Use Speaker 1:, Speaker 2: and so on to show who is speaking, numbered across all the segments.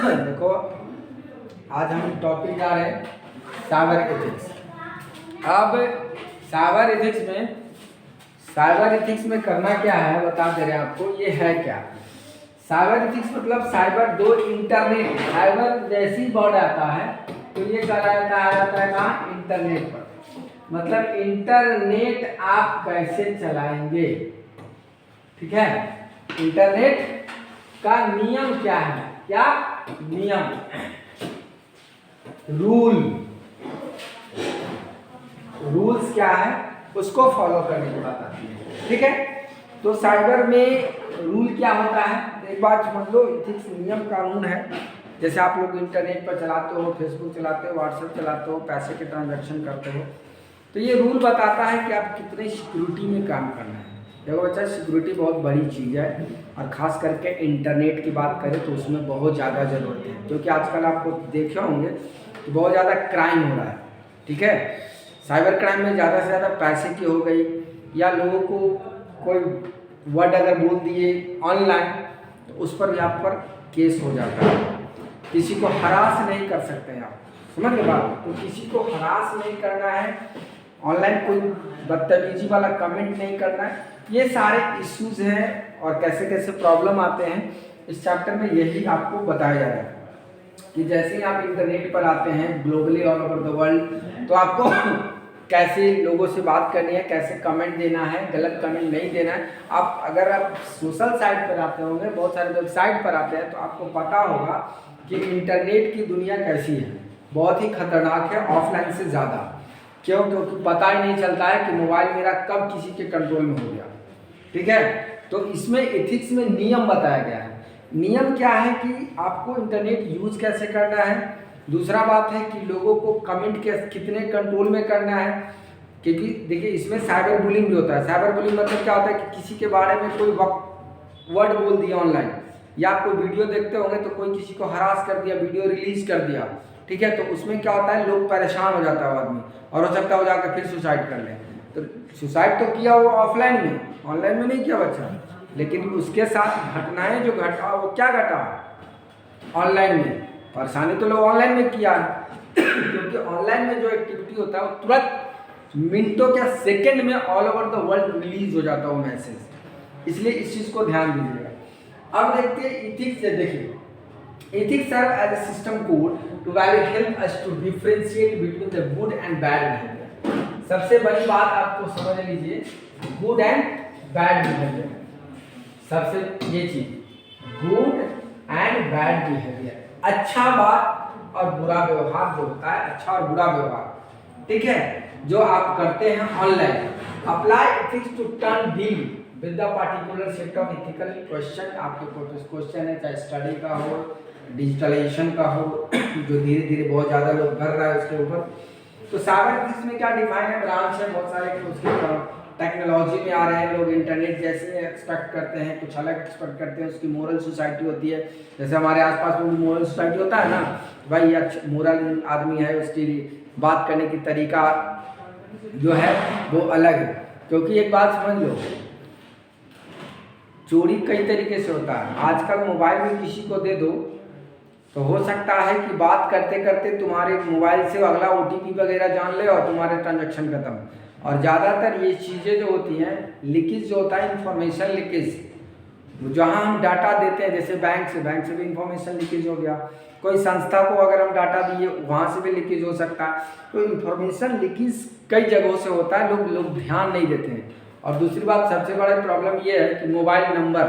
Speaker 1: देखो, आज हम टॉपिक जा रहे हैं साइबर एथिक्स। अब साइबर एथिक्स में करना क्या है बता दे रहे हैं आपको। ये है क्या साइबर एथिक्स मतलब साइबर दो इंटरनेट, साइबर जैसी वर्ड आता है तो ये कहलाता है कहाँ, इंटरनेट पर। मतलब इंटरनेट आप कैसे चलाएंगे, ठीक है। इंटरनेट का नियम क्या है, क्या नियम, रूल्स क्या है, उसको फॉलो करने की बात आती है, ठीक है। तो साइबर में रूल क्या होता है, एक बात समझ लो, एथिक्स नियम कानून है। जैसे आप लोग इंटरनेट पर चलाते हो, फेसबुक चलाते हो, व्हाट्सएप चलाते हो, पैसे के ट्रांजैक्शन करते हो, तो ये रूल बताता है कि आप कितने सिक्योरिटी में काम करना है। देखो बच्चा, सिक्योरिटी बहुत बड़ी चीज़ है और ख़ास करके इंटरनेट की बात करें तो उसमें बहुत ज़्यादा ज़रूरत है, क्योंकि आजकल आपको देखे होंगे कि बहुत ज़्यादा क्राइम हो रहा है, ठीक है। साइबर क्राइम में ज़्यादा से ज़्यादा पैसे की हो गई, या लोगों को कोई वर्ड अगर बोल दिए ऑनलाइन तो उस पर भी आप पर केस हो जाता है। किसी को हरास नहीं कर सकते हैं आप, समझ गए बात। तो किसी को हरास नहीं करना है, ऑनलाइन कोई बदतमीजी वाला कमेंट नहीं करना है। ये सारे इश्यूज हैं और कैसे कैसे प्रॉब्लम आते हैं इस चैप्टर में यही आपको बताया जा रहा है कि जैसे ही आप इंटरनेट पर आते हैं globally all over the world, तो आपको कैसे लोगों से बात करनी है, कैसे कमेंट देना है, गलत कमेंट नहीं देना है। अगर आप सोशल साइट पर आते होंगे, बहुत सारे वेबसाइट पर आते हैं, तो आपको पता होगा कि इंटरनेट की दुनिया कैसी है, बहुत ही खतरनाक है ऑफलाइन से ज़्यादा। क्यों? क्योंकि पता ही नहीं चलता है कि मोबाइल मेरा कब किसी के कंट्रोल में हो गया, ठीक है। तो इसमें एथिक्स में नियम बताया गया है। नियम क्या है कि आपको इंटरनेट यूज कैसे करना है। दूसरा बात है कि लोगों को कमेंट के कितने कंट्रोल में करना है, क्योंकि देखिए इसमें साइबर बुलिंग भी होता है। साइबर बुलिंग मतलब क्या होता है कि किसी के बारे में कोई वर्ड बोल दिया ऑनलाइन, या आप कोई वीडियो देखते होंगे तो कोई किसी को हरास कर दिया, वीडियो रिलीज कर दिया, ठीक है। तो उसमें क्या होता है, लोग परेशान हो जाता है आदमी, और हो सकता है वो जाकर फिर सुसाइड कर ले। तो सुसाइड तो किया वो ऑफलाइन में, ऑनलाइन में नहीं किया बच्चा, लेकिन उसके साथ घटनाएं जो घटा वो क्या घटा ऑनलाइन में। परेशानी तो लोग ऑनलाइन में किया क्योंकि ऑनलाइन में जो एक्टिविटी होता है वो तुरंत मिनटों या सेकंड में all over the world release हो जाता है वो मैसेज, इसलिए इस चीज़ को ध्यान दीजिएगा। अब देखते हैं इथिक्स से। देखिए ethics serve as a system code to value help us to differentiate between the good and bad behaviour. सबसे बड़ी बात आपको समझ लीजिए, गुड एंड बैड बिहेवियर। सबसे ये चीज गुड एंड बैड बिहेवियर, अच्छा बात और बुरा व्यवहार जो होता है, अच्छा और बुरा व्यवहार, ठीक है, जो आप करते हैं online. Apply ethics to turn deal with the particular set of ethical question. आपके क्वेश्चन है, चाहे स्टडी का हो, डिजिटलाइजेशन का हो, जो धीरे धीरे बहुत ज़्यादा लोग कर रहा है उसके ऊपर। तो साइबर एथिक्स में क्या डिफाइन है, ब्रांच है बहुत सारे, उसके टेक्नोलॉजी में आ रहे हैं लोग, इंटरनेट जैसे एक्सपेक्ट करते हैं, कुछ अलग एक्सपेक्ट करते हैं। उसकी मोरल सोसाइटी होती है, जैसे हमारे आसपास में मोरल सोसाइटी होता है ना, भाई अच्छा मोरल आदमी है, उसकी बात करने की तरीका जो है वो अलग है। क्योंकि एक बात समझ लो, चोरी कई तरीके से होता है। आजकल मोबाइल में किसी को दे दो तो हो सकता है कि बात करते करते तुम्हारे मोबाइल से अगला OTP वगैरह जान ले और तुम्हारे ट्रांजैक्शन खत्म। और ज़्यादातर ये चीज़ें जो होती हैं, लीकेज जो होता है, इंफॉर्मेशन लीकेज, जहाँ हम डाटा देते हैं, जैसे बैंक से भी इंफॉर्मेशन लीकेज हो गया, कोई संस्था को अगर हम डाटा दिए वहाँ से भी लीकेज हो सकता है। तो इंफॉर्मेशन लीकेज कई जगहों से होता है, लोग ध्यान नहीं देते हैं। और दूसरी बात सबसे बड़ा प्रॉब्लम ये है कि मोबाइल नंबर,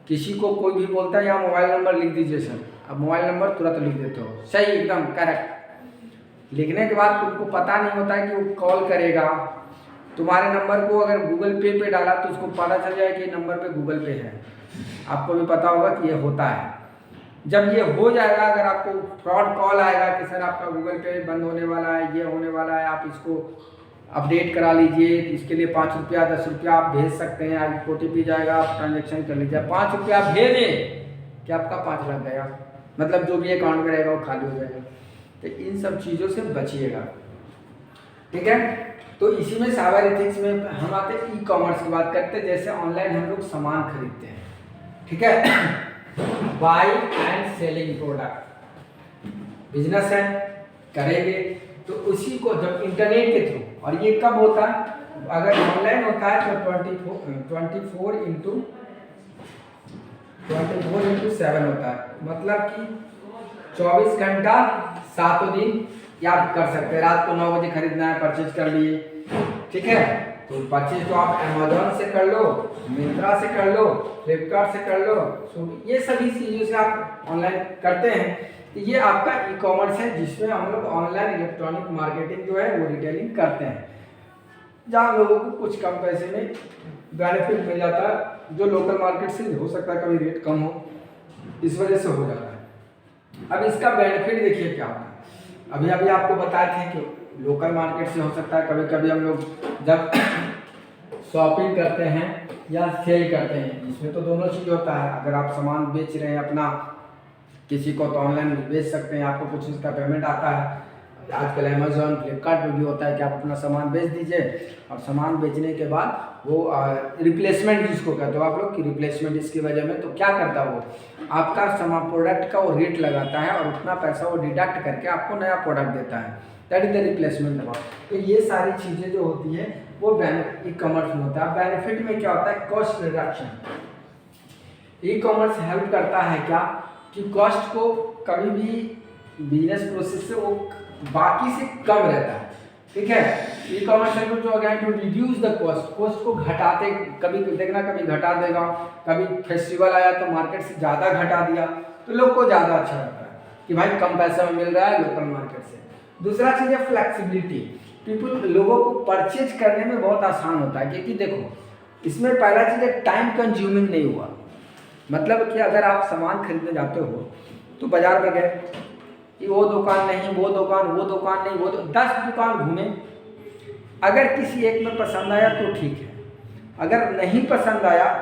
Speaker 1: किसी को कोई भी बोलता है यहाँ मोबाइल नंबर लिख दीजिए सर, अब मोबाइल नंबर तुरंत लिख देते हो, सही एकदम करेक्ट। लिखने के बाद तुमको पता नहीं होता है कि वो कॉल करेगा तुम्हारे नंबर को, अगर गूगल पे डाला तो उसको पता चल जाए कि नंबर पे गूगल पे है। आपको भी पता होगा कि ये होता है। जब ये हो जाएगा, अगर आपको फ्रॉड कॉल आएगा कि सर आपका गूगल पे बंद होने वाला है, ये होने वाला है, आप इसको अपडेट करा लीजिए, इसके लिए 5 रुपया 10 रुपया आप भेज सकते हैं, आज OTP जाएगा, आप ट्रांजेक्शन कर लीजिए। 5 रुपया भेजें कि आपका 5 लाख गया, मतलब जो भी अकाउंट में रहेगा वो खाली हो जाएगा। तो इन सब चीज़ों से बचिएगा, ठीक है। तो इसी में साइबर एथिक्स में हम आते हैं ई कॉमर्स की बात करते हैं। जैसे ऑनलाइन हम लोग सामान खरीदते हैं, ठीक है। By and selling product, business है करेंगे तो उसी को जब इंटरनेट के थ्रू, और ये कब होता है, अगर ऑनलाइन होता है तो 24/7 होता है, मतलब कि 24 घंटा 7 दिन याद कर सकते हैं। रात को 9 बजे खरीदना है, परचेज कर लिए, ठीक है, तो परचेज तो आप अमेजोन से कर लो, मिंत्रा से कर लो, फ्लिपकार्ट से कर लो, ये सभी चीज़ों से आप ऑनलाइन करते हैं। तो ये आपका ई कॉमर्स है, जिसमें हम लोग ऑनलाइन इलेक्ट्रॉनिक मार्केटिंग जो है वो रिटेलिंग करते हैं, जहाँ लोगों को कुछ कम पैसे में बेनिफिट मिल जाता है, जो लोकल मार्केट से हो सकता है कभी रेट कम हो, इस वजह से हो जाता है। अब इसका बेनिफिट देखिए क्या होता है। अभी अभी आपको बताए थे कि लोकल मार्केट से हो सकता है, कभी कभी हम लोग जब शॉपिंग करते हैं या सेल करते हैं, इसमें तो दोनों चीज़ होता है। अगर आप सामान बेच रहे हैं अपना किसी को, तो ऑनलाइन बेच सकते हैं, आपको कुछ उसका पेमेंट आता है। आजकल अमेजोन फ्लिपकार्ट में भी होता है कि आप अपना सामान बेच दीजिए, और सामान बेचने के बाद वो रिप्लेसमेंट जिसको कहते हो आप लोग की रिप्लेसमेंट, इसकी वजह में तो क्या करता है वो आपका सामान प्रोडक्ट का वो रेट लगाता है और उतना पैसा वो डिडक्ट करके आपको नया प्रोडक्ट देता है, that is the replacement amount. तो ये सारी चीज़ें जो होती है वो ई कॉमर्स में होता है। बेनिफिट में क्या होता है, cost reduction. E commerce help करता है क्या कि कॉस्ट को कभी भी बिजनेस प्रोसेस से वो बाकी से कम रहता है, ठीक है। ई कॉमर्स जो again to reduce the cost, cost को घटाते, कभी देखना कभी घटा देगा, कभी फेस्टिवल आया तो मार्केट से ज़्यादा घटा दिया, तो लोग को ज़्यादा अच्छा लगता है कि भाई कम पैसा में मिल रहा है लोकल मार्केट से। दूसरा चीज़ है फ्लेक्सिबिलिटी, लोगों को परचेज करने में बहुत आसान होता है, क्योंकि देखो इसमें पहला चीज़ है टाइम कंज्यूमिंग नहीं हुआ। मतलब कि अगर आप सामान खरीदने जाते हो तो बाजार में गए कि वो दुकान नहीं, वो दुकान नहीं, वो 10 दुकान घूमे, अगर किसी एक में पसंद आया तो ठीक है, अगर नहीं पसंद आया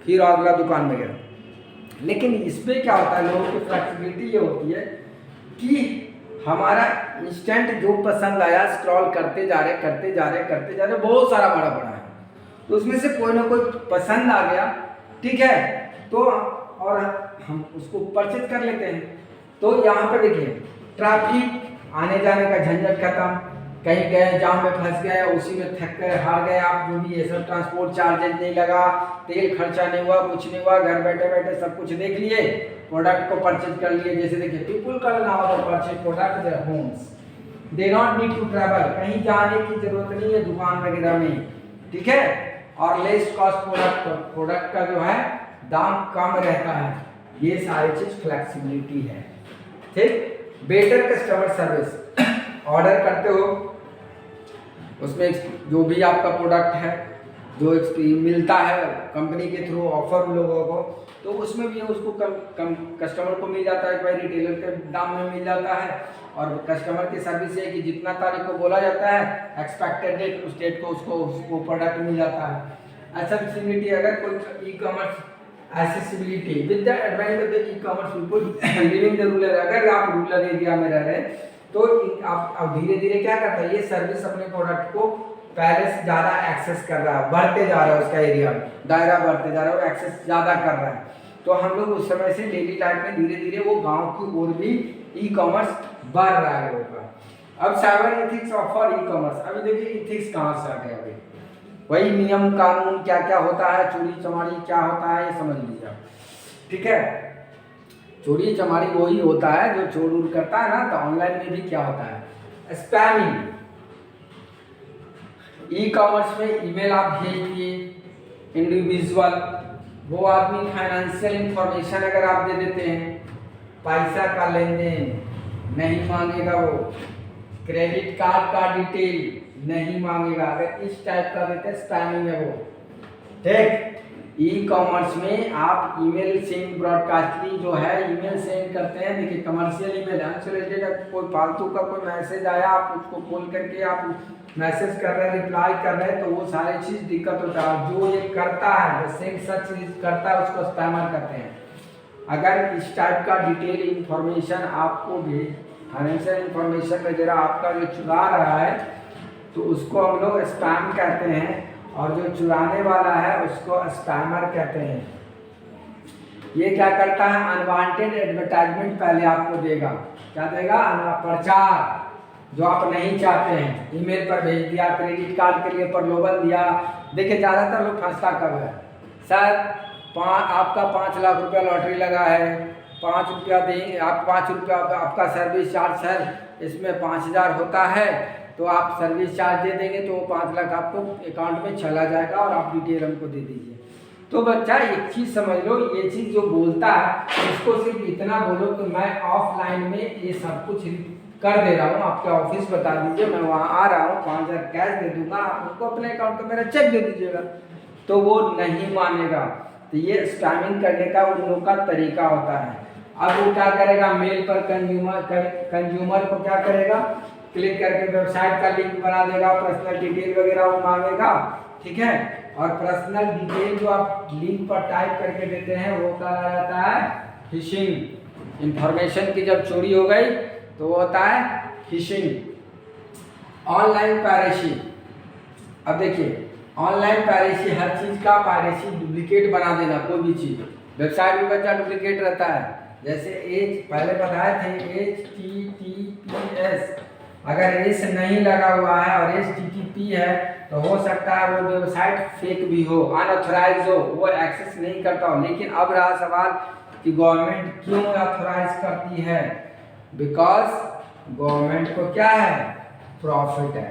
Speaker 1: फिर अगला दुकान में गए। लेकिन इसमें क्या होता है, लोगों की फ्लेक्सिबिलिटी ये होती है कि हमारा इंस्टेंट जो पसंद आया स्क्रॉल करते जा रहे, बहुत सारा बड़ा है, तो उसमें से कोई ना कोई पसंद आ गया, ठीक है, तो और हम उसको परचेज कर लेते हैं। तो यहाँ पर देखिए ट्रैफिक आने जाने का झंझट खत्म, कहीं गए जाम में फंस गए, उसी में थक गए हार गए आप, जो भी ये सब ट्रांसपोर्ट चार्जेज नहीं लगा, तेल खर्चा नहीं हुआ, कुछ नहीं हुआ, घर बैठे बैठे सब कुछ देख लिए, प्रोडक्ट को परचेज कर लिए। जैसे देखिए people can now purchase product their homes, they not need to travel, कहीं जाने की जरूरत नहीं है दुकान वगैरह में, ठीक है, और लेस कॉस्ट प्रोडक्ट का जो है दाम कम रहता है। ये सारी चीज फ्लेक्सिबिलिटी है, ठीक। बेटर कस्टमर सर्विस, ऑर्डर करते हो उसमें जो भी आपका प्रोडक्ट है जो मिलता है कंपनी के थ्रू ऑफर लोगों को, तो उसमें भी उसको कम कस्टमर को मिल जाता है, भाई रिटेलर के दाम में मिल जाता है। और कस्टमर की सर्विस है कि जितना तारीख को बोला जाता है एक्सपेक्टेड डेट, उस डेट को उसको प्रोडक्ट मिल जाता है। एक्सेसिबिलिटी, अगर कोई e commerce accessibility with the advent of the e-commerce people living the rural, अगर आप रूरल एरिया में रह रहे हैं तो आप धीरे धीरे क्या करता है, ये सर्विस अपने प्रोडक्ट को पहले से ज़्यादा एक्सेस कर रहा है, बढ़ते जा रहा है, उसका एरिया दायरा बढ़ते जा रहा है, वो एक्सेस ज़्यादा कर रहा है। तो हम लोग उस समय से डेली लाइफ में धीरे धीरे वो गांव की ओर भी ई कॉमर्स बढ़ रहा है लोगों का। अब cyber ethics offer e commerce, अभी देखिए इथिक्स कहाँ से आ गया, अभी वही नियम कानून क्या क्या होता है, चोरी चमारी क्या होता है, ये समझ लीजिए आप, ठीक है। चोरी चमारी वही होता है जो चोर उड़ करता है ना, तो ऑनलाइन में भी क्या होता है, स्पैमिंग। ई कॉमर्स में ईमेल आप भेज दिए इंडिविजुअल, वो आदमी फाइनेंशियल इंफॉर्मेशन अगर आप दे देते हैं, पैसा का लेन देन नहीं मांगेगा, वो क्रेडिट कार्ड का डिटेल नहीं मांगेगा, अगर इस टाइप का देते हैं स्पैमिंग है वो, ठीक। ई कॉमर्स में आप ईमेल सेंड ब्रॉडकास्टिंग जो है ईमेल सेंड करते हैं, देखिए कमर्शियल ईमेल अनसोलिसिटेड, कोई फालतू का कोई मैसेज आया आप उसको खोल करके आप मैसेज कर रहे हैं, रिप्लाई कर रहे हैं, तो वो सारी चीज़ दिक्कत होता है। जो ये करता है जो सेंड सच करता है उसको स्पैमर कहते हैं। अगर इस टाइप का डिटेल इंफॉर्मेशन आपको भी फाइनेंशियल इंफॉर्मेशन वगैरह आपका जो चुरा रहा है तो उसको हम लोग स्पैम कहते हैं, और जो चुराने वाला है उसको स्पैमर कहते हैं, ये क्या करता है, अनवांटेड एडवर्टाइजमेंट पहले आपको देगा। क्या देगा, प्रचार जो आप नहीं चाहते हैं। ईमेल पर भेज दिया, क्रेडिट कार्ड के लिए प्रलोभन दिया। देखिए ज़्यादातर लोग फंसता कब है, सर आपका 5 लाख रुपया लॉटरी लगा है, 5 रुपया दें, आप 5 रुपया आपका सर्विस चार्ज सर, इसमें 5000 होता है, तो आप सर्विस चार्ज दे देंगे तो 5 लाख आपको अकाउंट में चला जाएगा और आप डिटेल हमको दे दीजिए। तो बच्चा एक चीज़ समझ लो, ये चीज़ जो बोलता है इसको सिर्फ इतना बोलो कि मैं ऑफलाइन में ये सब कुछ कर दे रहा हूँ, आपके ऑफिस बता दीजिए, मैं वहाँ आ रहा हूँ, 5000 कैश दे दूंगा, आप उनको अपने अकाउंट का मेरा चेक दे दीजिएगा, तो वो नहीं मानेगा। तो ये स्कैमिंग करने का उन लोगों का तरीका होता है। अब वो क्या करेगा, मेल पर कंज्यूमर को क्या करेगा, क्लिक करके वेबसाइट का लिंक बना देगा, पर्सनल डिटेल वगैरह वो मांगेगा, ठीक है। और पर्सनल डिटेल जो आप लिंक पर टाइप करके देते हैं वो कहा जाता है फिशिंग। इंफॉर्मेशन की जब चोरी हो गई तो वो होता है फिशिंग। ऑनलाइन पायरेसी, अब देखिए ऑनलाइन पायरेसी, हर चीज़ का पायरेसी डुप्लीकेट बना देना, कोई भी चीज़ वेबसाइट में बच्चा डुप्लीकेट रहता है। जैसे एच पहले बताए थे HTTPS, अगर एस नहीं लगा हुआ है और HTTP है तो हो सकता है वो वेबसाइट फेक भी हो, अनऑथराइज हो, वो एक्सेस नहीं करता हो। लेकिन अब रहा सवाल कि गवर्नमेंट क्यों ऑथराइज करती है, बिकॉज गवर्नमेंट को क्या है, प्रॉफिट है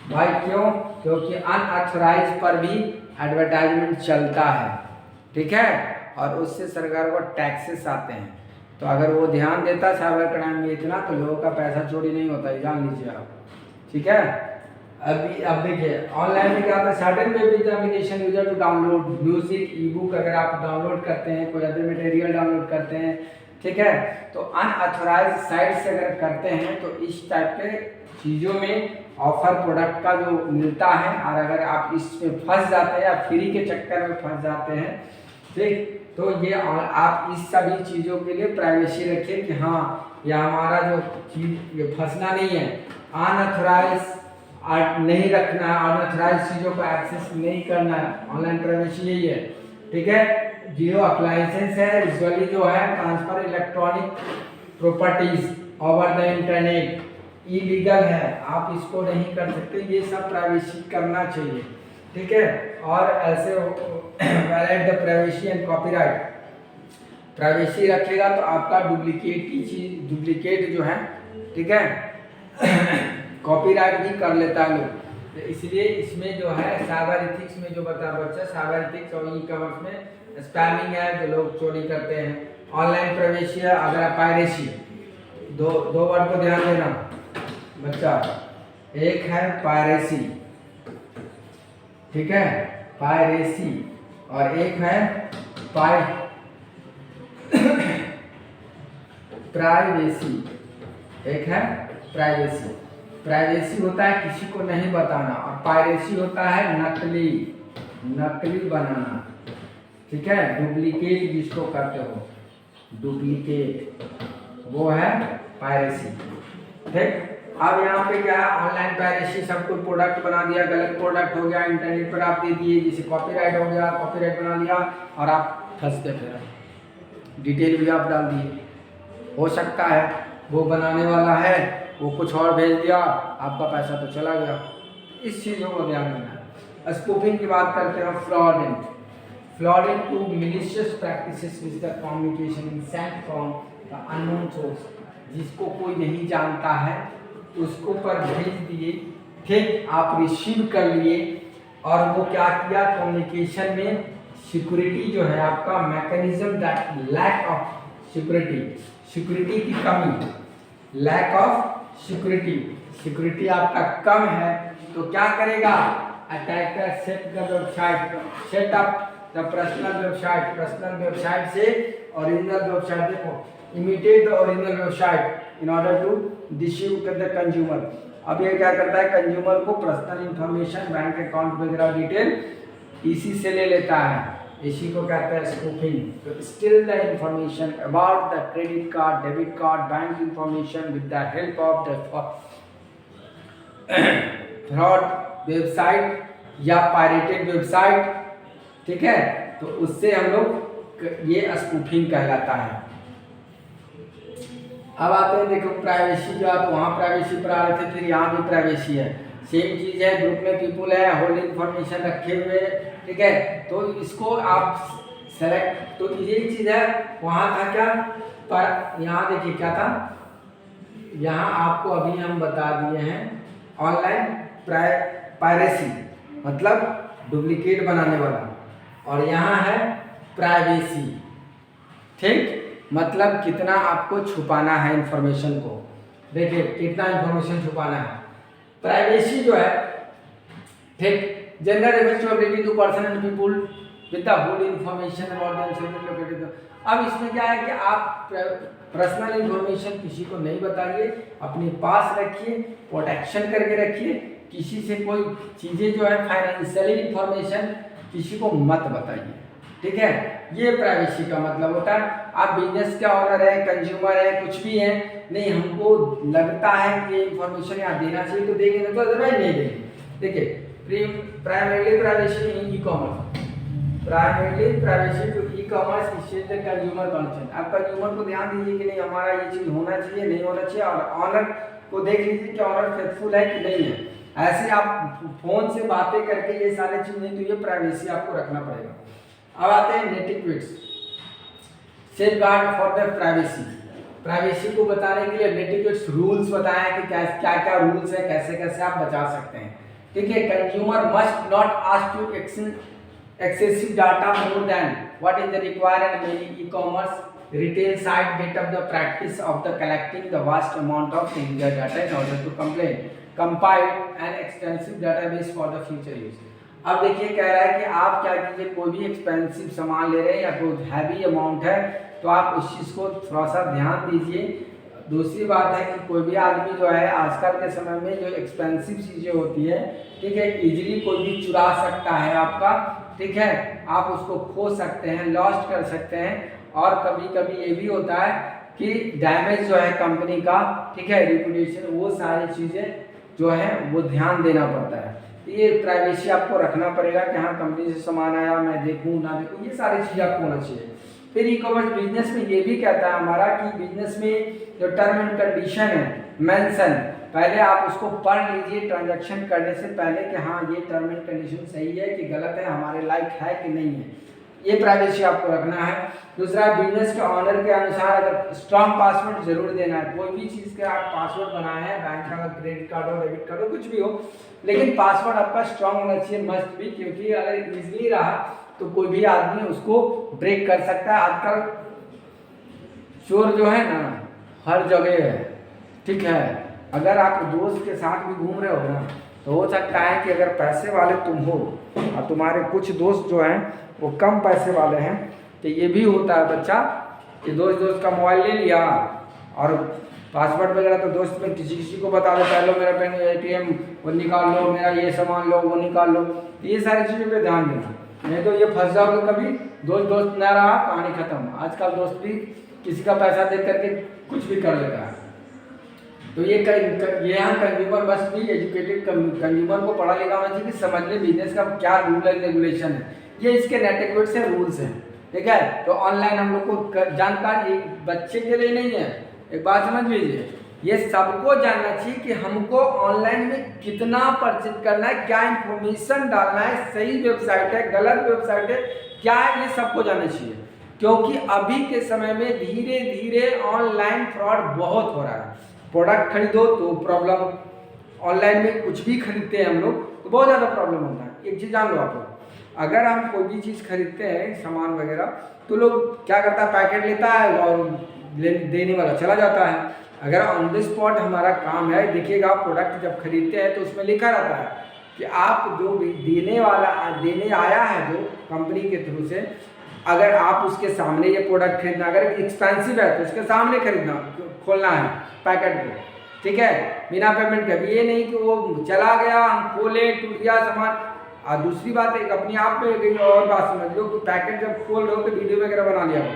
Speaker 1: भाई। क्यों, क्योंकि अनऑथराइज पर भी एडवर्टाइजमेंट चलता है, ठीक है, और उससे सरकार को टैक्सेस आते हैं। तो अगर वो ध्यान देता साइबर क्राइम में इतना, तो लोगों का पैसा चोरी नहीं होता, ये जान लीजिए आप, ठीक है। अब देखिए ऑनलाइन में क्या होता है, certain web application user to download music, ebook अगर आप डाउनलोड करते हैं, कोई अदर मटेरियल डाउनलोड करते हैं, ठीक है, तो अनऑथराइज साइट से अगर करते हैं तो इस टाइप के चीज़ों में ऑफर प्रोडक्ट का जो मिलता है, और अगर आप इसमें फंस जाते हैं या फ्री के चक्कर में फंस जाते हैं, ठीक, तो ये आप इस सभी चीज़ों के लिए प्राइवेसी रखिए कि हाँ ये हमारा जो चीज़ ये फंसना नहीं है, अनऑथराइज नहीं रखना है, अनऑथराइज चीज़ों को एक्सेस नहीं करना है, ऑनलाइन प्राइवेसी यही है, ठीक है। जियो अप्लायंसेस है, यूजुअली जो है transfer electronic properties over the internet, illegal है, आप इसको नहीं कर सकते, ये सब प्राइवेसी करना चाहिए, ठीक है। और ऐसे valid the privacy and copyright, privacy रखेगा तो आपका डुप्लीकेट की चीज, डुप्लीकेट जो है, ठीक है, कॉपीराइट भी कर लेता है लोग। तो इसलिए इसमें जो है साइबर एथिक्स में जो बता बच्चा, साइबर एथिक्स और ई कॉमर्स में स्पैमिंग है जो लोग चोरी करते हैं, ऑनलाइन प्राइवेसी है, अगर पायरेसी, दो वर्ड को ध्यान देना बच्चा, एक है पायरेसी, ठीक है, पायरेसी, और एक है प्राइवेसी, एक है प्राइवेसी। प्राइवेसी होता है किसी को नहीं बताना, और पायरेसी होता है नकली बनाना, ठीक है, डुप्लीकेट जिसको करते हो, डुप्लीकेट, वो है पायरेसी, ठीक। अब यहाँ पे क्या है, ऑनलाइन पायरेसी, सब कोई प्रोडक्ट बना दिया, गलत प्रोडक्ट हो गया, इंटरनेट पर आप दे दिए, जैसे कॉपीराइट हो गया, कॉपीराइट बना दिया और आप फंस गए, फिर डिटेल भी आप डाल दिए, हो सकता है वो बनाने वाला है वो कुछ और भेज दिया, आपका पैसा तो चला गया। इस चीज़ों को ध्यान देना है। स्पूफिंग की बात करते हैं, fraudulent to malicious practices with the communication sent from the unknown source, जिसको कोई नहीं जानता है उसको पर भेज दिए, ठीक, आप रिसीव कर लिए, और वो क्या किया, कम्युनिकेशन में सिक्योरिटी जो है आपका mechanism, that lack of security की कमी, लैक ऑफ सिक्योरिटी आपका कम है, तो क्या करेगा, attacker set up the personal website से ओरिजिनल वेबसाइट, देखो imitate the original website in order to deceive the consumer. अब ये क्या करता है, कंज्यूमर को पर्सनल इंफॉर्मेशन, बैंक अकाउंट वगैरह डिटेल इसी से ले लेता है, इसी को कहते हैं स्पूफिंग। तो still the information about the credit card, debit card, bank information with the help of the fraud website या पायरेटेड वेबसाइट, ठीक है, तो उससे हम लोग ये स्पूफिंग कहलाता है। अब आते हैं, देखो प्राइवेसी जो है, तो वहाँ प्राइवेसी पर आ रहे थे, फिर यहाँ भी प्राइवेसी है, सेम चीज़ है, ग्रुप में पीपुल है, होल्ड इन्फॉर्मेशन रखे हुए, ठीक है, तो इसको आप सेलेक्ट, तो यही चीज़ है। वहाँ था क्या, पर यहाँ देखिए क्या था, यहाँ आपको अभी हम बता दिए हैं ऑनलाइन पायरेसी मतलब डुप्लीकेट बनाने वाला, और यहाँ है प्राइवेसी, ठीक, मतलब कितना आपको छुपाना है इंफॉर्मेशन को। देखिए कितना इंफॉर्मेशन छुपाना है। प्राइवेसी जो है, ठीक, general refers to ability to person and people with the whole information about themselves located. अब इसमें क्या है कि आप पर्सनल इंफॉर्मेशन किसी को नहीं बताइए, अपने पास रखिए, प्रोटेक्शन करके रखिए, किसी से कोई चीज़ें जो है फाइनेंशियली इंफॉर्मेशन किसी को मत बताइए, ठीक है। ये प्राइवेसी का मतलब होता है। आप बिजनेस के ऑनर है, कंज्यूमर है, कुछ भी है, नहीं हमको लगता है कि इंफॉर्मेशन यहाँ देना चाहिए तो देंगे, नहीं तो अदरवाइज नहीं देंगे। देखिए primarily privacy in e-commerce, primarily privacy to e-commerce is the consumer concern. आप कंज्यूमर को ध्यान दीजिए कि नहीं हमारा ये चीज़ होना चाहिए, नहीं होना चाहिए, और ऑनर को देख लीजिए कि ऑनर फेथफुल है कि नहीं है। ऐसे आप फोन से बातें करके ये सारी चीज़ नहीं, तो ये प्राइवेसी आपको रखना पड़ेगा। अब आते हैं netiquettes, safeguard for the privacy. Privacy को बताने के लिए नेटिक्विट्स रूल्स बताएं कि क्या क्या रूल्स है, कैसे कैसे आप बचा सकते हैं, ठीक है। Consumer must not ask to excessive data more than what is the required, and many e-commerce retail site get up the practice of the collecting the vast amount of user data in order to compile an extensive database for the future use। अब देखिए कह रहा है कि आप क्या कीजिए, कोई भी एक्सपेंसिव सामान ले रहे हैं या कोई हैवी अमाउंट है तो आप उस चीज़ को थोड़ा सा ध्यान दीजिए। दूसरी बात है कि कोई भी आदमी जो है आजकल के समय में जो एक्सपेंसिव चीज़ें होती है, ठीक है, इजीली कोई भी चुरा सकता है आपका, ठीक है, आप उसको खो सकते हैं, लॉस्ट कर सकते हैं, और कभी कभी ये भी होता है कि डैमेज जो है कंपनी का, ठीक है, रेपुटेशन, वो सारी चीज़ें जो है वो ध्यान देना पड़ता है। तो ये प्राइवेसी आपको रखना पड़ेगा कि हाँ कंपनी से सामान आया, मैं देखूँ ना देखूँ, ये सारी चीज़ें आपको होना चाहिए। फिर ई कॉमर्स बिजनेस में ये भी कहता है हमारा कि बिजनेस में जो टर्म एंड कंडीशन है मेंशन, पहले आप उसको पढ़ लीजिए ट्रांजैक्शन करने से पहले कि हाँ ये टर्म एंड कंडीशन सही है कि गलत है, हमारे लायक है कि नहीं है, ये प्राइवेसी आपको रखना है। दूसरा, बिजनेस के ऑनर के अनुसार अगर स्ट्रॉन्ग पासवर्ड जरूर देना है। कोई भी चीज़ का आप पासवर्ड बनाए हैं, बैंक का क्रेडिट कार्ड हो, डेबिट कार्ड हो, कुछ भी हो, लेकिन पासवर्ड आपका स्ट्रॉन्ग होना चाहिए, मस्ट भी, क्योंकि अगर इजीली रहा तो कोई भी आदमी उसको ब्रेक कर सकता है। आजकल चोर जो है ना हर जगह है, ठीक है। अगर आप दोस्त के साथ भी घूम रहे हो ना, तो हो सकता है कि अगर पैसे वाले तुम हो और तुम्हारे कुछ दोस्त जो हैं वो कम पैसे वाले हैं, तो ये भी होता है बच्चा कि दोस्त का मोबाइल ले लिया और पासवर्ड वगैरह तो दोस्त में किसी को बता देता है, लो मेरा पेन ATM वो निकाल लो, मेरा ये सामान लो वो निकाल लो। तो ये सारी चीज़ों पे ध्यान देना, नहीं तो ये फंस जाओगे कभी, दोस्त ना रहा, कहानी खत्म। आजकल दोस्त भी किसी का पैसा देख करके कुछ भी कर लेता है। तो ये यहाँ consumer must be educated, consumer को पढ़ा लिखा होना चाहिए कि समझ ले बिजनेस का क्या रूल एंड रेगुलेशन है, ये इसके नेटिक्विट से रूल्स हैं, ठीक है। तो ऑनलाइन हम लोग को जानकारी बच्चे के लिए नहीं है, एक बात समझ लीजिए, ये सबको जानना चाहिए कि हमको ऑनलाइन में कितना परचेज करना है, क्या इंफॉर्मेशन डालना है, सही वेबसाइट है, गलत वेबसाइट है, क्या है, ये सबको जानना चाहिए। क्योंकि अभी के समय में धीरे धीरे ऑनलाइन फ्रॉड बहुत हो रहा है। प्रोडक्ट खरीदो तो प्रॉब्लम, ऑनलाइन में कुछ भी खरीदते हैं हम लोग तो बहुत ज़्यादा प्रॉब्लम होता है। एक चीज़ जान लो आप लोग, अगर हम कोई भी चीज़ खरीदते हैं सामान वगैरह, तो लोग क्या करता है, पैकेट लेता है और देने वाला चला जाता है। अगर ऑन द स्पॉट हमारा काम है, देखिएगा प्रोडक्ट जब खरीदते हैं तो उसमें लिखा रहता है कि आप जो भी देने आया है जो कंपनी के थ्रू से, अगर आप उसके सामने ये प्रोडक्ट खरीदना, अगर एक्सपेंसिव है तो उसके सामने खरीदना, खोलना है पैकेट को, ठीक है, बिना पेमेंट के। ये नहीं कि वो चला गया, हम खोले, टूट गया सामान। और दूसरी बात एक अपने आप में गई और बात समझ लो कि पैकेट जब खोल रहे हो तो वीडियो वगैरह बना लिया हो,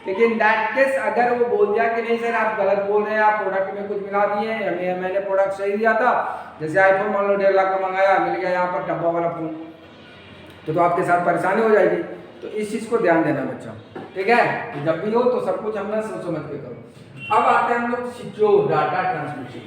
Speaker 1: लेकिन दैट केस अगर वो बोल दिया कि नहीं सर आप गलत बोल रहे हैं, आप प्रोडक्ट में कुछ मिला दिए हैं, मैंने प्रोडक्ट सही दिया था, जैसे आईफोन मान लो 1.5 लाख का मंगाया, मिल गया यहाँ पर डब्बा वाला फोन, तो आपके साथ परेशानी हो जाएगी। तो इस चीज़ को ध्यान देना बच्चा। ठीक है, तो जब भी हो तो सब कुछ हम लोग सोच समझ के करो। अब आते हैं हम लोग सिक्योर डाटा ट्रांसमिशन।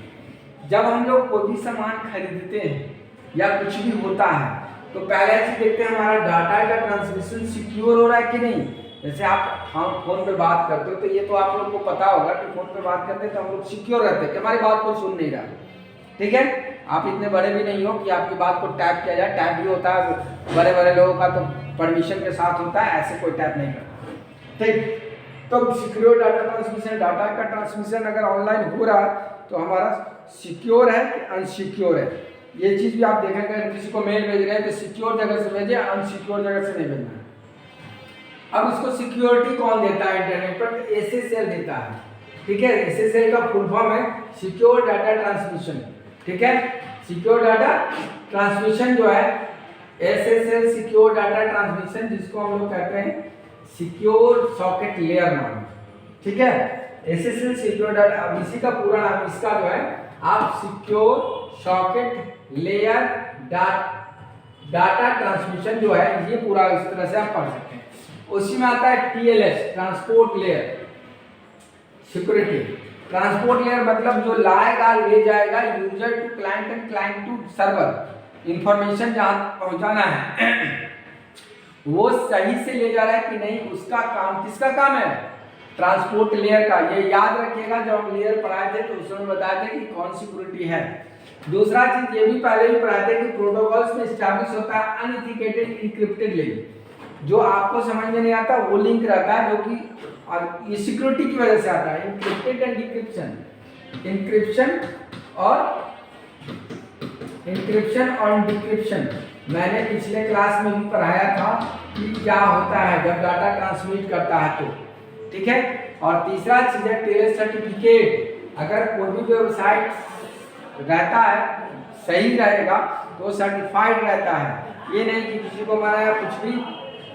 Speaker 1: जब हम लोग कोई भी सामान खरीदते हैं या कुछ भी होता है तो पहले चीज देखते हैं हमारा डाटा का ट्रांसमिशन सिक्योर हो रहा है कि नहीं। जैसे आप हम फोन पे बात करते हो तो ये तो आप लोग को पता होगा कि फोन पे बात करते हैं तो हम लोग सिक्योर रहते हैं कि हमारी बात कोई सुन नहीं रहा। ठीक है, आप इतने बड़े भी नहीं हो कि आपकी बात को टैप किया जाए। टैप भी होता है बड़े बड़े लोगों का तो परमिशन के साथ होता है, ऐसे कोई टैप नहीं करता। ठीक, तो सिक्योर डाटा ट्रांसमिशन, डाटा का ट्रांसमिशन अगर ऑनलाइन हो रहा है तो हमारा सिक्योर है कि अनसिक्योर है। ये चीज भी आप देखेंगे, किसी को मेल भेज रहे हैं तो सिक्योर जगह से भेजिए, अनसिक्योर जगह से नहीं भेजना है। अब इसको सिक्योरिटी कौन देता है इंटरनेट पर? एसएसएल देता है। ठीक है, एसएसएल का फुल फॉर्म है सिक्योर डाटा ट्रांसमिशन। ठीक है, सिक्योर डाटा ट्रांसमिशन जो है एसएसएल सिक्योर डाटा ट्रांसमिशन, जिसको हम लोग कहते हैं सिक्योर सॉकेट लेयर नाम। ठीक है, एसएसएल सिक्योर डाटा, अब इसी का पूरा नाम इसका जो है आप secure socket layer data transmission जो है ये पूरा इस तरह से आप पढ़ सकते हैं। उसी में आता है TLS transport layer security. Transport layer मतलब जो लाएगा ले जाएगा user to client and client to server, information जहां पहुंचाना है वो सही से ले जा रहा है कि नहीं, उसका काम किसका काम है? ट्रांसपोर्ट लेयर का। ये याद रखिएगा, जब हम लेयर पढ़ाए थे तो उसमें बताए थे कि कौन सिक्योरिटी है। दूसरा चीज ये भी पहले भी पढ़ाए थे कि प्रोटोकॉल्स में एस्टैब्लिश होता है अनइथिकेटेड इंक्रिप्टेड लिंक। जो आपको समझ में नहीं आता वो लिंक रहता है जो कि और ये सिक्योरिटी की वजह से आता है, इंक्रिप्टेड एंड डिक्रिप्शन। इंक्रिप्शन और डिक्रिप्शन मैंने पिछले क्लास में भी पढ़ाया था कि क्या होता है जब डाटा ट्रांसमिट करता है तो। ठीक है, और तीसरा चीज है टेलर सर्टिफिकेट। अगर कोई भी वेबसाइट रहता है सही रहेगा तो सर्टिफाइड रहता है। ये नहीं कि किसी को बनाया कुछ भी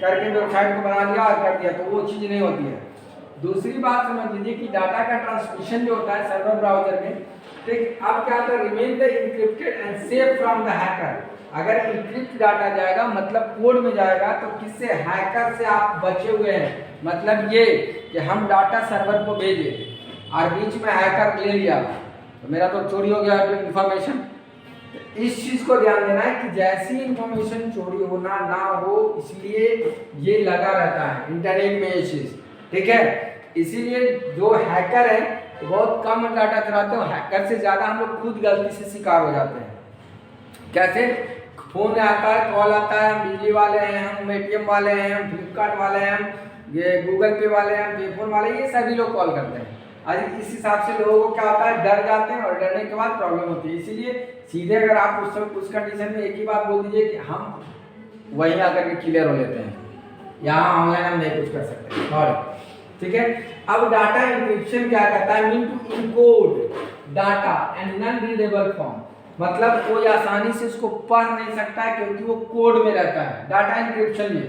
Speaker 1: करके वेबसाइट को बना लिया और कर दिया, तो वो चीज नहीं होती है। दूसरी बात समझ लीजिए कि डाटा का ट्रांसमिशन जो होता है सर्वर ब्राउजर में, ठीक, अब क्या होता है, remain the encrypted and safe from the hacker. अगर इंक्रिप्ट डाटा जाएगा मतलब कोड में जाएगा तो किससे? हैकर से आप बचे हुए हैं। मतलब ये कि हम डाटा सर्वर को भेजे और बीच में हैकर ले लिया तो मेरा तो चोरी हो गया इंफॉर्मेशन। इस चीज को ध्यान देना है कि जैसी इंफॉर्मेशन चोरी होना ना हो, इसलिए ये लगा रहता है इंटरनेट में ये चीज। ठीक है, इसीलिए जो हैकर है तो बहुत कम डाटा चुराते हैं, हैकर से ज्यादा हम लोग खुद गलती से शिकार हो जाते हैं। कैसे? फोन आता है, कॉल आता है, हम बिजली वाले हैं, हम एटीएम वाले हैं, हम फ्लिपकार्ट वाले हैं, हम ये गूगल पे वाले हैं, पेफोन वाले, ये सभी लोग कॉल करते हैं। आज इस हिसाब से लोगों को क्या होता है, डर जाते हैं और डरने के बाद प्रॉब्लम होती है। इसीलिए सीधे अगर आप उस कंडीशन में एक ही बात बोल दीजिए कि हम वहीं आकर के क्लियर हो लेते हैं, यहाँ ऑनलाइन हम नहीं कुछ कर सकते। और ठीक है, अब डाटा इंक्रिप्शन क्या कहता है? Mean to encode data and non readable form. मतलब कोई आसानी से उसको पढ़ नहीं सकता है क्योंकि वो कोड में रहता है डाटा इंक्रिप्शन में।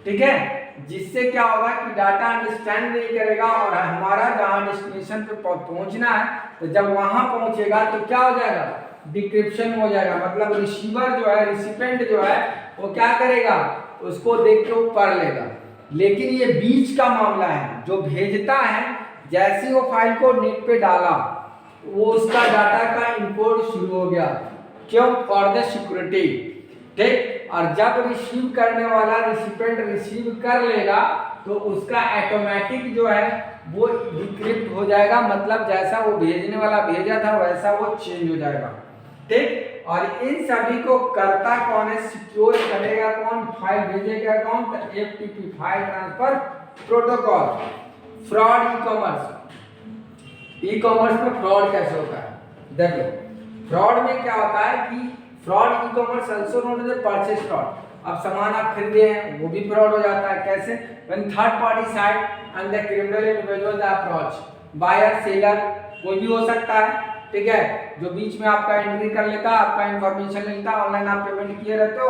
Speaker 1: ठीक है, जिससे क्या होगा कि डाटा अंडरस्टैंड नहीं करेगा और हमारा जहां डेस्टिनेशन पे पहुंचना है तो जब वहां पहुंचेगा तो क्या हो जाएगा? डिक्रिप्शन हो जाएगा। मतलब रिसीवर जो है, रिसिपेंट जो है, वो क्या करेगा? उसको देख के वो पढ़ लेगा। लेकिन ये बीच का मामला है, जो भेजता है जैसे वो फाइल को नेट पे डाला वो उसका डाटा का इनकोड शुरू हो गया। क्यों? For the security. ठीक, और जब रिसीव करने वाला रिसिपेंट रिसीव कर लेगा तो उसका ऑटोमेटिक जो है वो डिक्रिप्ट हो जाएगा। मतलब जैसा वो भेजने वाला भेजा था वैसा वो चेंज हो जाएगा। ठीक, और इन सभी को करता कौन है? सिक्योर करेगा कौन? फाइल भेजेगा कौन? तो FTP, file transfer protocol. Fraud e commerce में फ्रॉड कैसे होता है? देखो, फ्रॉड में क्या होता है कि fraud e-commerce also known as purchase fraud. अब सामान आप खरीदे हैं वो भी फ्रॉड हो जाता है। कैसे? When third party site and the criminal individual the approach buyer seller, कोई भी हो सकता है। ठीक है, जो बीच में आपका एंट्री कर लेता, आपका इंफॉर्मेशन ले लेता, ऑनलाइन आप पेमेंट किए रहते हो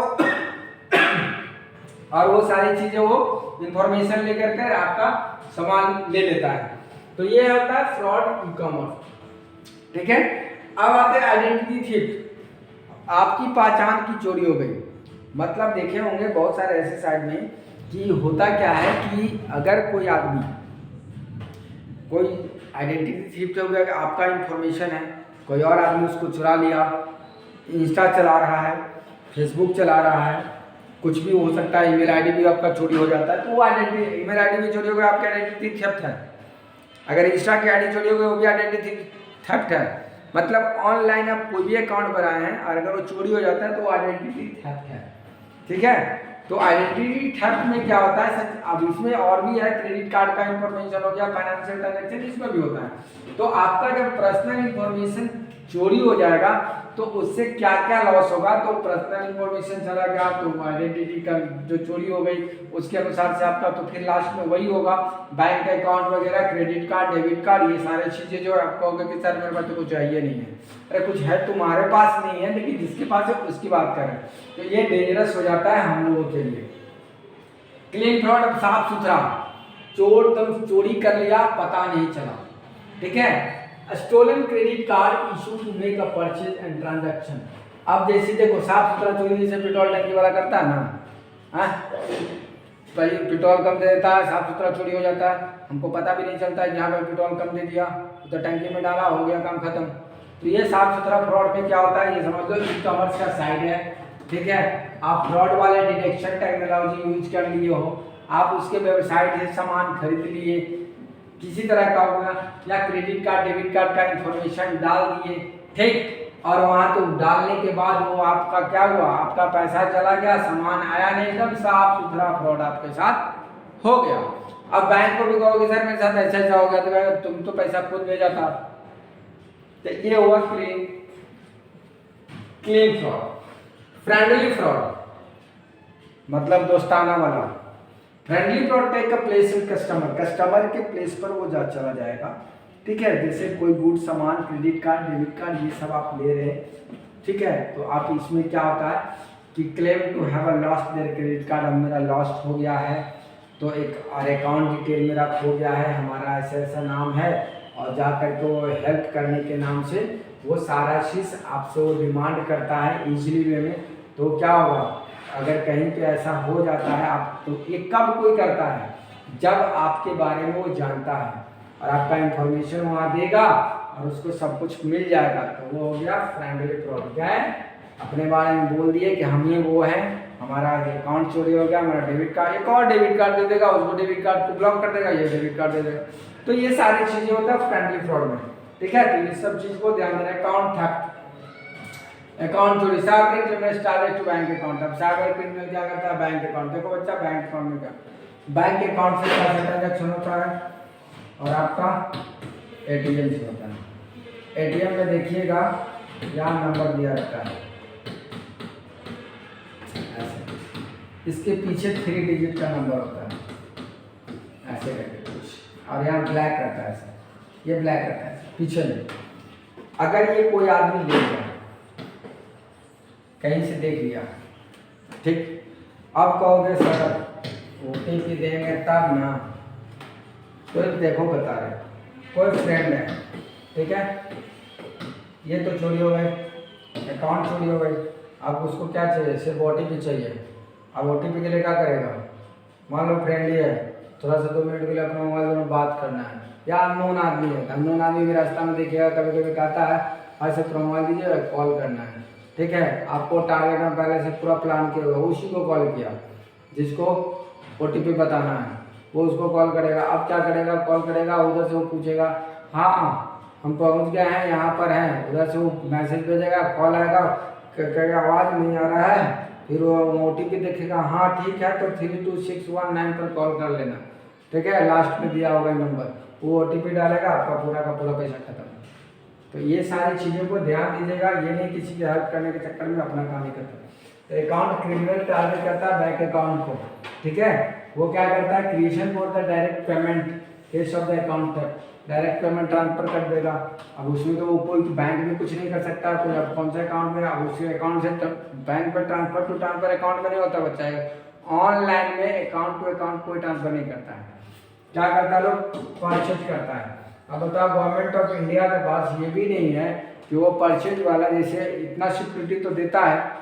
Speaker 1: और वो सारी चीजें वो इंफॉर्मेशन लेकर के आपका सामान ले लेता है। तो ये होता है फ्रॉड ई कॉमर्स। ठीक है, अब आते हैं आइडेंटिटी थीफ्ट। आपकी पहचान की चोरी हो गई। मतलब देखे होंगे बहुत सारे ऐसे साइट में कि होता क्या है कि अगर कोई आदमी कोई आइडेंटिटी थीफ्ट हो गया, आपका इंफॉर्मेशन है, कोई और आदमी उसको चुरा लिया, इंस्टा चला रहा है, फेसबुक चला रहा है, कुछ भी हो सकता है, ईमेल आईडी भी आपका चोरी हो जाता है, तो वो आइडेंटिटी ईमेल आईडी भी चोरी हो गया, आपकी आइडेंटिटी थेफ्ट है। अगर इंस्टा की आईडी चोरी हो गई, वो भी आइडेंटिटी थेफ्ट है। मतलब ऑनलाइन आप कोई भी अकाउंट बनाए हैं और अगर वो चोरी हो जाता है तो वो आइडेंटिटी थेफ्ट है। ठीक है, तो आइडेंटिटी थेफ्ट में क्या होता है सच, अब इसमें और भी है, क्रेडिट कार्ड का इंफॉर्मेशन हो गया, फाइनेंशियल ट्रांजैक्शन, इसमें भी होता है। तो आपका जब पर्सनल इंफॉर्मेशन चोरी हो जाएगा तो उससे क्या क्या लॉस होगा, तो पर्सनल इंफॉर्मेशन चला गया तो आइडेंटिटी का जो चोरी हो गई उसके अनुसार से आपका, तो फिर लास्ट में वही होगा, बैंक अकाउंट वगैरह, क्रेडिट कार्ड, डेबिट कार्ड, ये सारी चीज़ें जो आप कहोगे कि सर मेरे पास तो कुछ चाहिए नहीं है, अरे कुछ है तुम्हारे पास नहीं है, लेकिन जिसके पास है उसकी बात करें, तो ये डेंजरस हो जाता है हम लोगों के लिए। क्लीन फ्रॉड, अब साफ सुथरा, चोर तुम चोरी कर लिया पता नहीं चला। ठीक है, stolen credit card issue to make a purchase and transaction. अब जैसे देखो साफ सुथरा चोरी जैसे पेट्रोल टंकी वाला करता है ना, पेट्रोल कम दे देता है, साफ सुथरा चोरी हो जाता है, हमको पता भी नहीं चलता है, यहाँ पे पेट्रोल कम दे दिया तो टंकी में डाला, हो गया काम खत्म। तो ये साफ सुथरा फ्रॉड में क्या होता है, ये समझ लो ई कॉमर्स का साइड है। ठीक है, आप फ्रॉड वाले डिटेक्शन टेक्नोलॉजी यूज कर लिए हो, आप उसके वेबसाइट से सामान खरीद लिए, किसी तरह का होगा, या क्रेडिट कार्ड डेबिट कार्ड का इंफॉर्मेशन डाल दिए, ठीक, और वहाँ तो डालने के बाद वो आपका क्या हुआ, आपका पैसा चला गया, सामान आया नहीं, एकदम साफ सुथरा फ्रॉड आपके साथ हो गया। अब बैंक को भी कहोगे सर मेरे साथ ऐसा ऐसा हो गया, तो तुम तो पैसा खुद भेजा था। तो ये हुआ क्लीन फ्रॉड। फ्रेंडली फ्रॉड मतलब दोस्ताना वाला। Friendly fraud take a place in customer, customer के प्लेस पर वो चला जाएगा। ठीक है, जैसे कोई गुड सामान, क्रेडिट कार्ड डेबिट कार्ड, ये सब आप ले रहे हैं, ठीक है, तो आप इसमें क्या होता है कि claim to have a lost their credit card, अब मेरा लॉस्ट हो गया है, तो एक और अकाउंट डिटेल मेरा खो गया है, हमारा ऐसा ऐसा नाम है, और जाकर तो हेल्प करने के नाम से वो सारा चीज़ आपसे वो डिमांड करता है इजीली वे में। तो क्या होगा, अगर कहीं पे ऐसा हो जाता है आप, तो ये कब कोई करता है, जब आपके बारे में वो जानता है और आपका इंफॉर्मेशन वहाँ देगा और उसको सब कुछ मिल जाएगा, तो वो हो गया फ्रेंडली फ्रॉड। क्या है, अपने बारे में बोल दिए कि हम ये वो हैं, हमारा अकाउंट चोरी हो गया, हमारा डेबिट कार्ड, एक और डेबिट कार्ड दे देगा, उसको डेबिट कार्ड को ब्लॉक कर देगा, ये डेबिट कार्ड दे देगा। तो ये सारी चीज़ें होता है फ्रेंडली फ्रॉड में। ठीक है, तो ये सब चीज़ को ध्यान देना। अकाउंट थेफ्ट, अकाउंट चोरी, cyber criminal target to bank account. अब साइबर क्रिमिनल क्या करता है, बैंक अकाउंट, देखो बच्चा बैंक अकाउंट में क्या, बैंक अकाउंट से क्या ट्रांजैक्शन होता है, और आपका एटीएम से होता है। एटीएम में देखिएगा यहाँ नंबर दिया रहता है ऐसे, इसके पीछे 3 डिजिट का नंबर होता है ऐसे करके कुछ, और यहाँ ब्लैक रहता है ऐसे, ये ब्लैक रहता है पीछे में। अगर ये कोई आदमी ले गया, कहीं से देख लिया, ठीक, अब कहोगे सर OTP देंगे तब ना, तो देखो बता रहे, कोई फ्रेंड है, ठीक है, ये तो चोरी हो गए, अकाउंट चोरी हो गई, अब उसको क्या चाहिए, सिर्फ OTP चाहिए। अब OTP के लिए क्या करेगा, मान लो फ्रेंड ही है, थोड़ा सा 2 मिनट के लिए अपना मोबाइल में बात करना है, या अननोन आदमी है, अननोन आदमी भी रास्ता में देखिएगा कभी कभी कहता है ऐसे थोड़ा मोबाइल दीजिए, कॉल करना है। ठीक है, आपको टारगेट में पहले से पूरा प्लान किया हुआ, उसी को कॉल किया जिसको OTP बताना है, वो उसको कॉल करेगा। अब क्या करेगा, कॉल करेगा, उधर से वो पूछेगा हाँ हम पहुंच गए हैं, यहाँ पर हैं, उधर से वो मैसेज भेजेगा, कॉल आएगा, कहेगा आवाज़ नहीं आ रहा है, फिर वो OTP देखेगा, हाँ ठीक है, तो 32619 पर कॉल कर लेना। ठीक है, लास्ट में दिया होगा नंबर, वो OTP डालेगा, आपका पूरा का पूरा पैसा खत्म। तो ये सारी चीज़ों को ध्यान दीजिएगा, ये नहीं किसी की हेल्प करने के चक्कर में अपना काम नहीं करता। तो अकाउंट क्रिमिनल टारगेट करता है बैंक अकाउंट को। ठीक है, वो क्या करता है, creation for the direct payment case of the account है, डायरेक्ट पेमेंट ट्रांसफर कर देगा। अब उसमें तो वो कोई बैंक में कुछ नहीं कर सकता, कोई अब कौन सा अकाउंट में, अब उसी अकाउंट से बैंक में ट्रांसफर टू ट्रांसफर अकाउंट में नहीं होता बच्चा है, ऑनलाइन में अकाउंट टू अकाउंट कोई ट्रांसफर नहीं करता है। क्या करता है, लोग परचेज करता है। अब बताओ, गवर्नमेंट ऑफ इंडिया के पास ये भी नहीं है कि वो परचेज वाला, जैसे इतना सिक्योरिटी तो देता है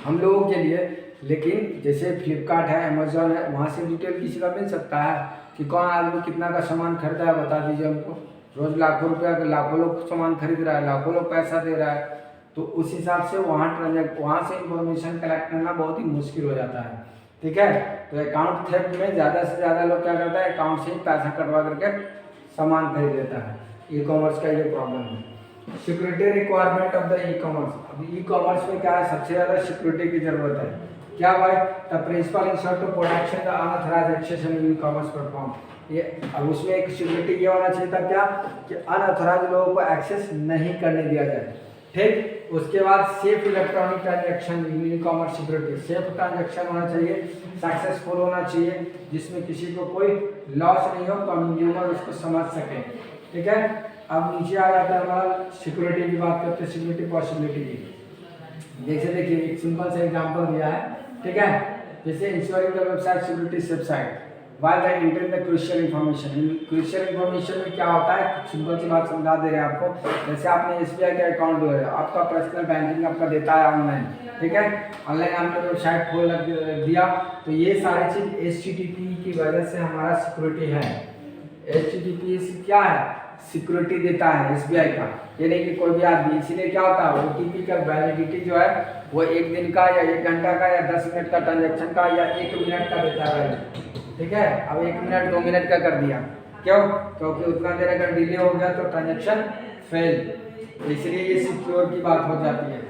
Speaker 1: हम लोगों के लिए, लेकिन जैसे फ्लिपकार्ट है, अमेजोन है, वहाँ से डिटेल किसी का मिल सकता है कि कौन आदमी कितना का सामान खरीदा है, बता दीजिए हमको। रोज़ लाखों रुपया का लाखों लोग सामान खरीद रहा है, लाखों लोग पैसा दे रहा है, तो उस हिसाब से वहाँ से इंफॉर्मेशन कलेक्ट करना बहुत ही मुश्किल हो जाता है। ठीक है, तो अकाउंट थेफ्ट में ज़्यादा से ज़्यादा लोग क्या करता है, अकाउंट से ही पैसा कटवा करके सामान खरीद लेता है। ई कॉमर्स का ये प्रॉब्लम है। Security requirement of the e commerce. अब ई कॉमर्स में क्या है, सबसे ज़्यादा सिक्योरिटी की ज़रूरत है। क्या भाई, the principle ensure to protection the unauthorised access in e-commerce platform. ये अब उसमें एक सिक्योरिटी ये होना चाहिए था क्या, कि अनऑथराइज्ड लोगों को एक्सेस नहीं करने दिया जाए। ठीक, उसके बाद safe electronic transaction, e commerce security, safe transaction होना चाहिए, सक्सेसफुल होना चाहिए, जिसमें किसी को कोई लॉस नहीं हो, कंज्यूमर उसको समझ सके। ठीक है, अब नीचे आ जाता है हमारा सिक्योरिटी की बात करते हैं, सिक्योरिटी पॉसिबिलिटी की। जैसे देखिए एक सिंपल से एग्जांपल दिया है। ठीक है, जैसे ensuring the website security website while the entering the crucial information. Crucial information में क्या होता है, सिंपल सी बात समझा दे रहे हैं आपको। जैसे आपने SBI का अकाउंट है, आपका पर्सनल बैंकिंग आपका देता है ऑनलाइन। ठीक है, ऑनलाइन आपने वेबसाइट खोल दिया, तो ये सारी चीज़ HTTP की वजह से हमारा सिक्योरिटी है। HTTP क्या है, सिक्योरिटी देता है SBI का, ये नहीं कि कोई भी आदमी। इसीलिए क्या होता है, OTP का वैलिडिटी जो है वो 1 दिन का या 1 घंटा का या 10 मिनट का ट्रांजेक्शन का या 1 मिनट का देता है। ठीक है, अब 1 मिनट 2 मिनट का कर दिया, क्यों, क्योंकि उतना देर अगर डिले हो गया तो ट्रांजेक्शन फेल, इसलिए ये सिक्योर की बात हो जाती है।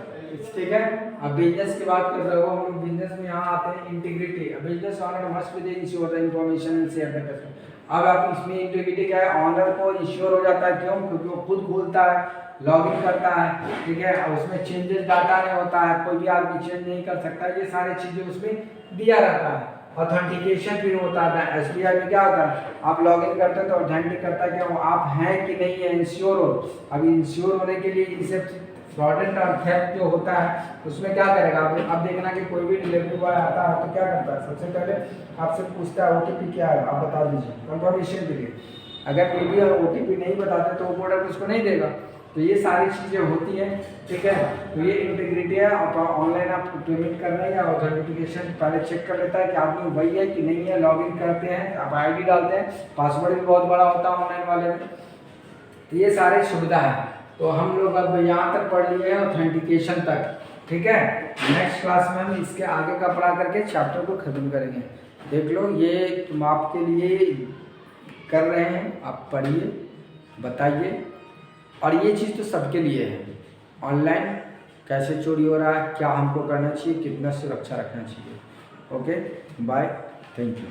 Speaker 1: ठीक है, अब बिजनेस की बात कर रहे हो, हम लोग बिजनेस में यहाँ आते हैं integrity. Business honour must be the ensure the information and share the customer. अब आप इसमें इंटीग्रिटी क्या है, ऑनर को इंश्योर हो जाता है, क्यों, क्योंकि वो खुद खोलता है, लॉगिन करता है। ठीक है, और उसमें चेंजेस डाटा नहीं होता है, कोई भी आदमी चेंज नहीं कर सकता, ये सारी चीज़ें उसमें दिया रहता है। ऑथेंटिकेशन भी होता है। SBI में क्या होता है, आप लॉगिन करते हैं तो ऑथेंटिक करता है कि आप हैं कि नहीं है, इंश्योर हो। अब इंश्योर होने के लिए इनसे फ्रॉडेंट और थेफ्ट जो होता है उसमें क्या करेगा, अब देखना कि कोई भी डिलीवरी बॉय आता है तो क्या करता है, सबसे पहले आपसे पूछता है OTP क्या है, आप बता दीजिए कंफर्मेशन के लिए। अगर कोई भी OTP नहीं बताते तो वो प्रोडक्ट उसको नहीं देगा। तो ये सारी चीज़ें होती हैं। ठीक है, तो ये इंटीग्रिटी है। ऑनलाइन आप पेमेंट कर रहे हैं या ऑथेंटिकेशन पहले चेक कर लेता है कि आदमी वही है कि नहीं है, लॉगिन करते हैं, आप ID डालते हैं, पासवर्ड भी बहुत बड़ा होता है ऑनलाइन वाले में। तो ये सारी सुविधा है। तो हम लोग अब यहाँ तक पढ़ लिए हैं ऑथेंटिकेशन तक। ठीक है, नेक्स्ट क्लास में हम इसके आगे का पढ़ा करके चैप्टर को खत्म करेंगे। देख लो, ये तुम आपके लिए कर रहे हैं, आप पढ़िए, बताइए। और ये चीज़ तो सबके लिए है, ऑनलाइन कैसे चोरी हो रहा है, क्या हमको करना चाहिए, कितना सुरक्षा रखना चाहिए। Okay, bye, thank you.